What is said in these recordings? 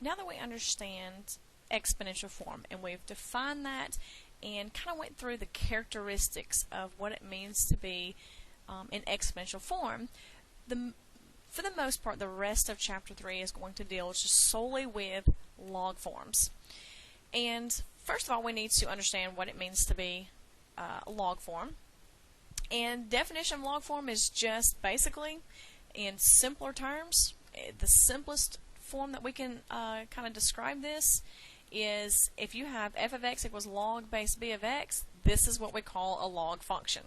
now that we understand exponential form and we've defined that and kind of went through the characteristics of what it means to be in exponential form, for the most part, the rest of Chapter 3 is going to deal just solely with log forms. And first of all, we need to understand what it means to be a log form. And definition of log form is just basically, in simpler terms, the simplest form that we can kind of describe this is if you have f of x equals log base b of x, this is what we call a log function.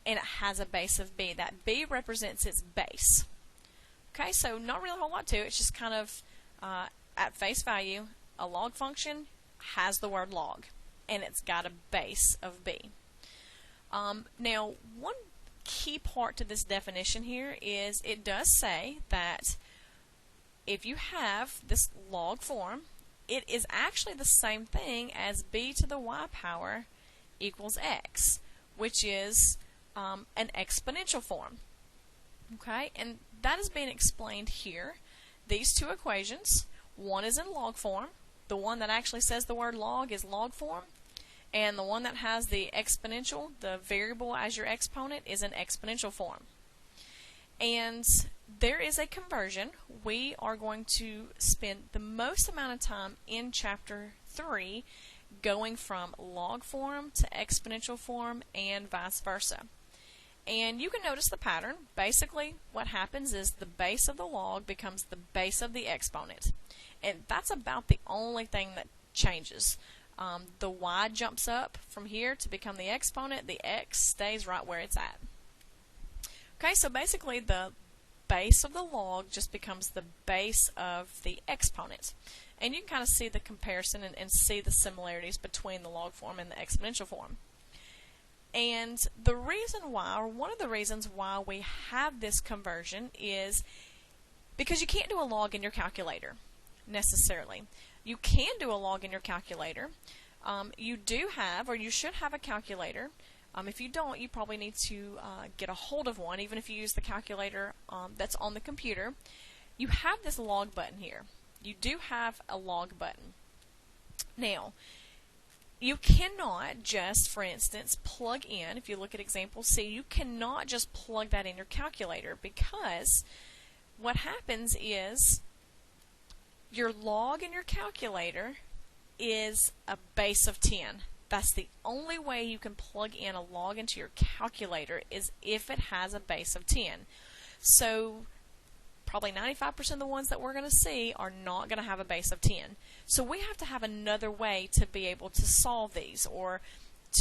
And it has a base of b. That b represents its base. Okay, so not really a whole lot to it. It's just kind of at face value, a log function has the word log, and it's got a base of b. Now, one key part to this definition here is it does say that if you have this log form, it is actually the same thing as b to the y power equals x, which is an exponential form. Okay, and that is being explained here. These two equations, one is in log form. The one that actually says the word log is log form. And the one that has the exponential, the variable as your exponent, is an exponential form. And there is a conversion. We are going to spend the most amount of time in Chapter 3 going from log form to exponential form and vice versa. And you can notice the pattern. Basically, what happens is the base of the log becomes the base of the exponent. And that's about the only thing that changes. The y jumps up from here to become the exponent. The x stays right where it's at. Okay, so basically the base of the log just becomes the base of the exponent. And you can kind of see the comparison and see the similarities between the log form and the exponential form. And the reason why, or one of the reasons why we have this conversion is because you can't do a log in your calculator necessarily. You can do a log in your calculator. You do have, or you should have, a calculator. If you don't, you probably need to get a hold of one, even if you use the calculator that's on the computer. You have this log button here. You do have a log button. Now, you cannot just, for instance, plug in, if you look at example C, you cannot just plug that in your calculator, because what happens is your log in your calculator is a base of 10. That's the only way you can plug in a log into your calculator, is if it has a base of 10. So probably 95% of the ones that we're going to see are not going to have a base of 10. So we have to have another way to be able to solve these, or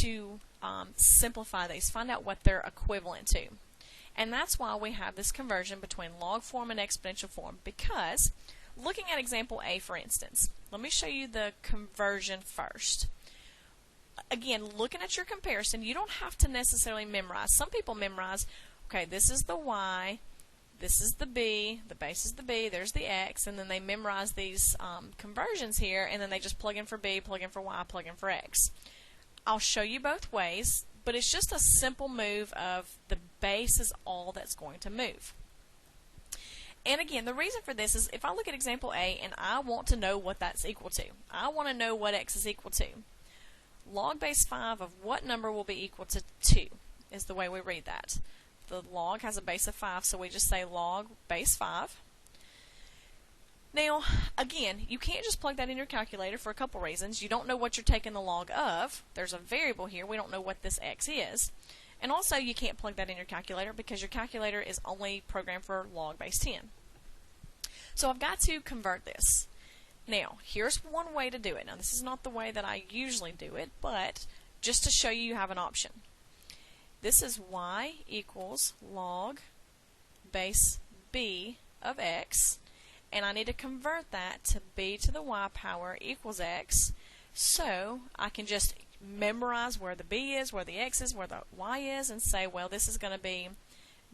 to simplify these, find out what they're equivalent to. And that's why we have this conversion between log form and exponential form, because looking at example A, for instance, let me show you the conversion first. Again, looking at your comparison, you don't have to necessarily memorize. Some people memorize, okay, this is the y, this is the b, the base is the b, there's the x, and then they memorize these conversions here, and then they just plug in for b, plug in for y, plug in for x. I'll show you both ways, but it's just a simple move of the base is all that's going to move. And again, the reason for this is if I look at example A and I want to know what that's equal to, I want to know what x is equal to. Log base 5 of what number will be equal to 2 is the way we read that. The log has a base of 5, so we just say log base 5. Now, again, you can't just plug that in your calculator for a couple reasons. You don't know what you're taking the log of. There's a variable here. We don't know what this x is. And also, you can't plug that in your calculator because your calculator is only programmed for log base 10. So I've got to convert this. Now, here's one way to do it. Now, this is not the way that I usually do it, but just to show you have an option. This is y equals log base b of x, and I need to convert that to b to the y power equals x, so I can just memorize where the b is, where the x is, where the y is, and say, well, this is going to be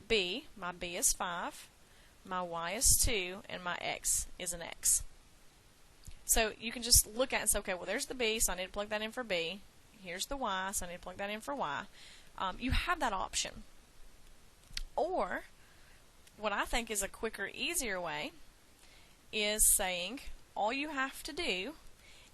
b, my b is 5, my y is 2, and my x is an x. So you can just look at it and say, okay, well, there's the b, so I need to plug that in for b. Here's the y, so I need to plug that in for y. You have that option. Or, what I think is a quicker, easier way is saying, all you have to do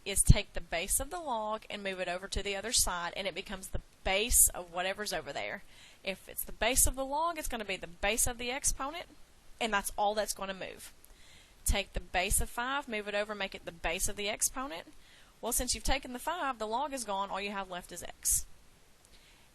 is take the base of the log and move it over to the other side, and it becomes the base of whatever's over there. If it's the base of the log, it's going to be the base of the exponent, and that's all that's going to move. Take the base of 5, move it over, make it the base of the exponent. Well, since you've taken the 5, the log is gone, all you have left is x.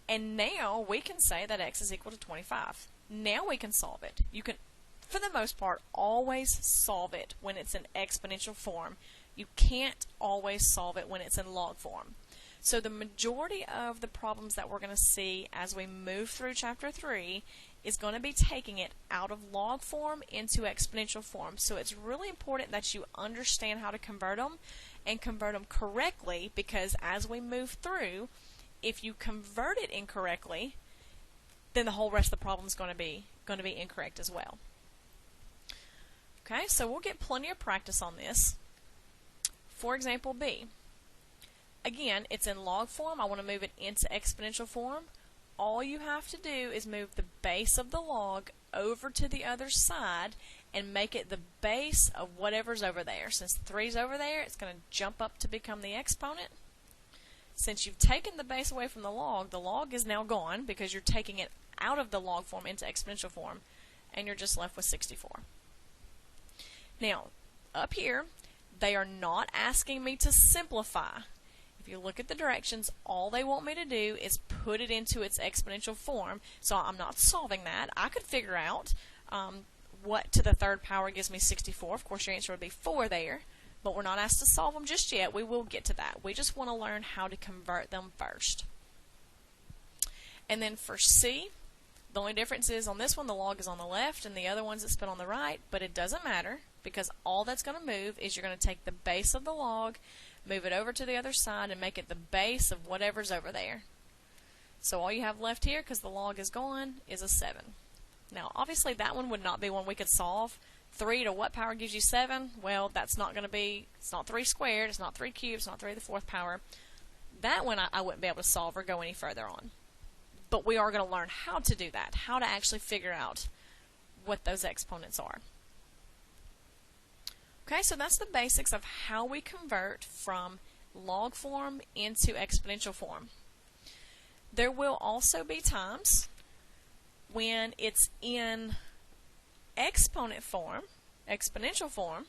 And now we can say that x is equal to 25. Now we can solve it. You can, for the most part, always solve it when it's in exponential form. You can't always solve it when it's in log form. So the majority of the problems that we're going to see as we move through Chapter 3 is going to be taking it out of log form into exponential form. So it's really important that you understand how to convert them and convert them correctly, because as we move through, if you convert it incorrectly, then the whole rest of the problem is going to be incorrect as well. Okay, so we'll get plenty of practice on this. For example B. Again, it's in log form. I want to move it into exponential form. All you have to do is move the base of the log over to the other side and make it the base of whatever's over there. Since 3's over there, it's going to jump up to become the exponent. Since you've taken the base away from the log is now gone because you're taking it out of the log form into exponential form, and you're just left with 64. Now, up here, they are not asking me to simplify. If you look at the directions, all they want me to do is put it into its exponential form, so I'm not solving that. I could figure out what to the third power gives me 64. Of course, your answer would be 4 there, but we're not asked to solve them just yet. We will get to that. We just want to learn how to convert them first. And then for C, the only difference is on this one, the log is on the left, and the other one's it's been on the right, but it doesn't matter, because all that's going to move is you're going to take the base of the log, move it over to the other side, and make it the base of whatever's over there. So all you have left here, because the log is gone, is a 7. Now, obviously, that one would not be one we could solve. 3 to what power gives you 7? Well, that's not going to be, it's not 3 squared, it's not 3 cubed, it's not 3 to the 4th power. That one I wouldn't be able to solve or go any further on. But we are going to learn how to do that, how to actually figure out what those exponents are. Okay, so that's the basics of how we convert from log form into exponential form. There will also be times when it's in exponent form, exponential form,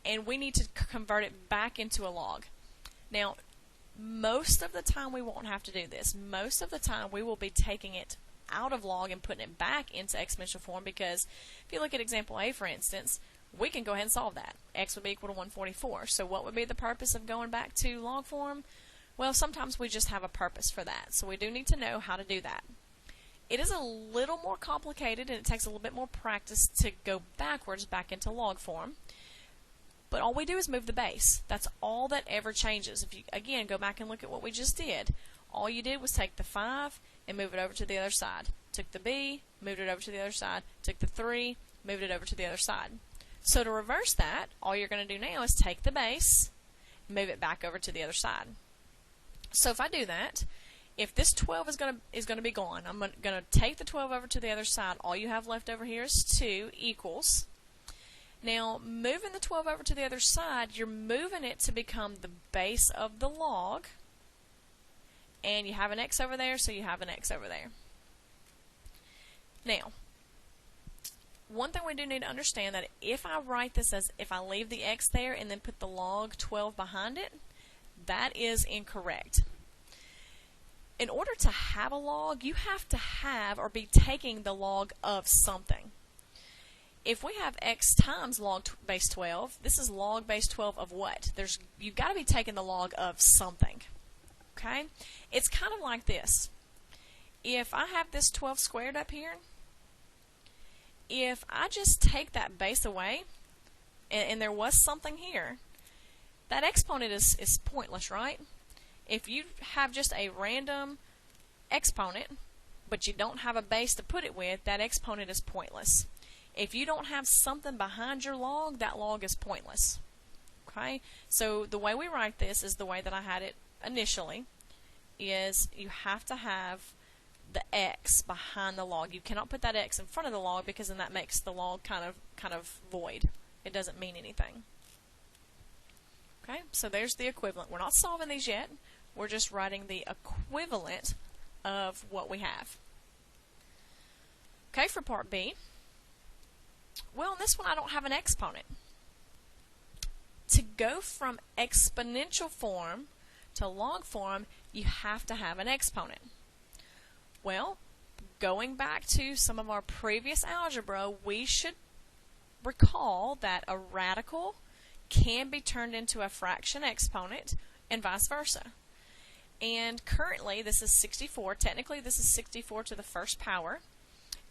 and we need to convert it back into a log. Now, most of the time we won't have to do this. Most of the time we will be taking it out of log and putting it back into exponential form, because if you look at example A, for instance, we can go ahead and solve that. X would be equal to 144. So what would be the purpose of going back to log form? Well, sometimes we just have a purpose for that. So we do need to know how to do that. It is a little more complicated, and it takes a little bit more practice to go backwards back into log form. But all we do is move the base. That's all that ever changes. If you, again, go back and look at what we just did. All you did was take the 5 and move it over to the other side. Took the B, moved it over to the other side. Took the 3, moved it over to the other side. So to reverse that, all you're going to do now is take the base, move it back over to the other side. So if I do that, if this 12 is going to be gone, I'm going to take the 12 over to the other side. All you have left over here is 2 equals. Now, moving the 12 over to the other side, you're moving it to become the base of the log, and you have an x over there, so you have an x over there. Now, one thing we do need to understand, that if I write this as if I leave the x there and then put the log 12 behind it, that is incorrect. In order to have a log, you have to have or be taking the log of something. If we have x times log base 12, this is log base 12 of what? You've got to be taking the log of something. Okay? It's kind of like this. If I have this 12 squared up here, if I just take that base away, and there was something here, that exponent is pointless, right? If you have just a random exponent, but you don't have a base to put it with, that exponent is pointless. If you don't have something behind your log, that log is pointless. Okay? So the way we write this is the way that I had it initially, is you have to have the x behind the log. You cannot put that x in front of the log, because then that makes the log kind of void. It doesn't mean anything. Okay, so there's the equivalent. We're not solving these yet. We're just writing the equivalent of what we have. Okay, for part B, well, in this one I don't have an exponent. To go from exponential form to log form, you have to have an exponent. Well, going back to some of our previous algebra, we should recall that a radical can be turned into a fraction exponent and vice versa. And currently this is 64. Technically this is 64 to the first power.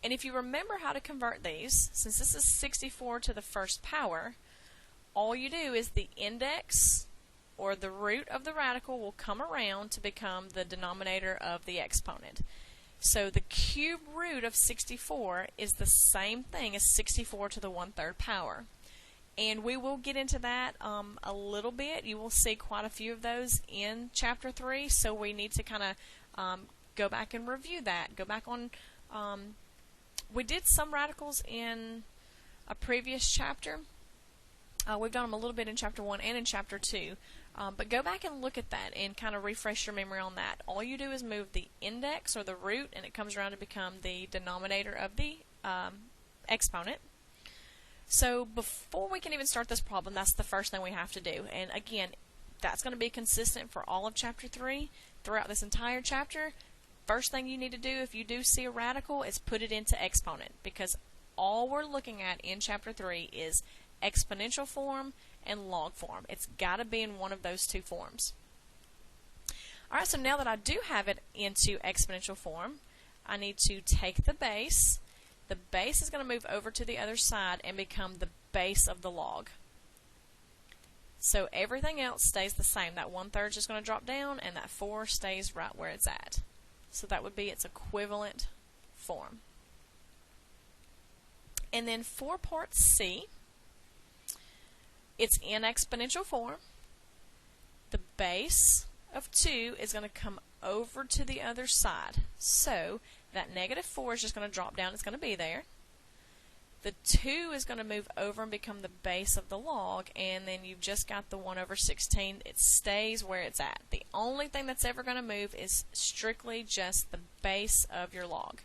And if you remember how to convert these, since this is 64 to the first power, all you do is the index or the root of the radical will come around to become the denominator of the exponent. So the cube root of 64 is the same thing as 64 to the 1/3 power. And we will get into that a little bit. You will see quite a few of those in Chapter 3, so we need to kind of go back and review that. Go back on, we did some radicals in a previous chapter. We've done them a little bit in Chapter 1 and in Chapter 2. But go back and look at that and kind of refresh your memory on that. All you do is move the index or the root, and it comes around to become the denominator of the exponent. So before we can even start this problem, that's the first thing we have to do. And again, that's going to be consistent for all of Chapter 3 throughout this entire chapter. First thing you need to do if you do see a radical is put it into exponent, because all we're looking at in Chapter 3 is exponential form and log form. It's got to be in one of those two forms. Alright, so now that I do have it into exponential form, I need to take the base. The base is going to move over to the other side and become the base of the log. So everything else stays the same. That 1/3 is just going to drop down, and that 4 stays right where it's at. So that would be its equivalent form. And then for part C, it's in exponential form. The base of 2 is going to come over to the other side. So that -4 is just going to drop down. It's going to be there. The 2 is going to move over and become the base of the log, and then you've just got the 1/16. It stays where it's at. The only thing that's ever going to move is strictly just the base of your log.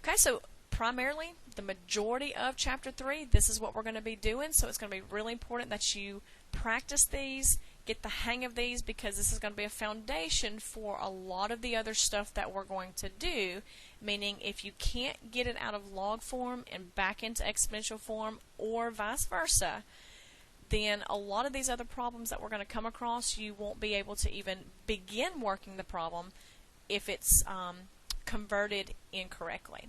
Okay, so primarily, the majority of Chapter 3, this is what we're going to be doing, so it's going to be really important that you practice these, get the hang of these, because this is going to be a foundation for a lot of the other stuff that we're going to do, meaning if you can't get it out of log form and back into exponential form or vice versa, then a lot of these other problems that we're going to come across, you won't be able to even begin working the problem if it's converted incorrectly.